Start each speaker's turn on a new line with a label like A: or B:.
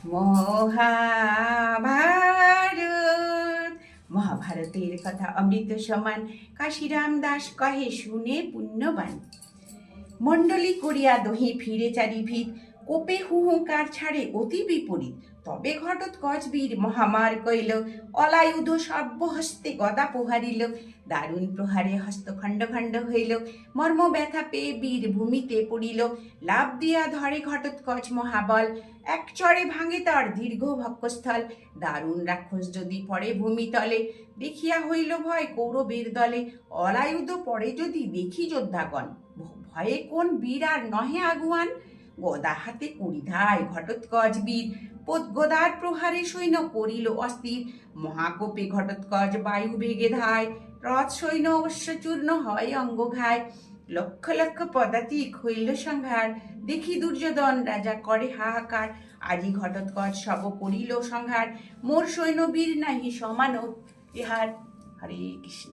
A: মহাভারত মহাভারতের কথা অমৃত সমান। কাশিরাম দাস কহে শুনে পুণ্যবান। মণ্ডলী করিয়া দহি ফিরে চারিভিত, কোপে হুহুকার ছাড়ে অতি বিপরীত। তবে ঘটোৎকচ বীর মহামার কইল, অলায়ুধ সর্বহস্তে গদা প্রহারিল। দারুণ প্রহারে হস্ত খণ্ড খণ্ড হইল, মর্ম ব্যথা পেয়ে বীর ভূমিতে পড়িল। লাভ দিয়া ধরে ঘটোৎকচ মহাবল, এক চড়ে ভাঙে তার দীর্ঘ ভক্ষস্থল। দারুণ রাক্ষস যদি পড়ে ভূমিতলে, দেখিয়া হইল ভয় কৌরবের দলে। অলায়ুধ পড়ে যদি দেখি যোদ্ধাগণ, ভয়ে কোন বীর আর নহে আগুয়ান। গদা হাতে করিধায় ঘটোৎকচ বীর, গদার প্রহারে সৈন্য করিল অস্থির। মহাকোপে ঘটোৎকচ বায়ু বেগে ধায়, রথ সৈন্য অশ্বচূর্ণ হয় অঙ্গঘায়। লক্ষ লক্ষ পদাতিক হইল সংহার, দেখি দুর্যোধন রাজা করে হাহাকার। আজি ঘটোৎকচ সব করিল সংহার, মোর সৈন্য বীর নাহি সমান ইহার। হরে কৃষ্ণ।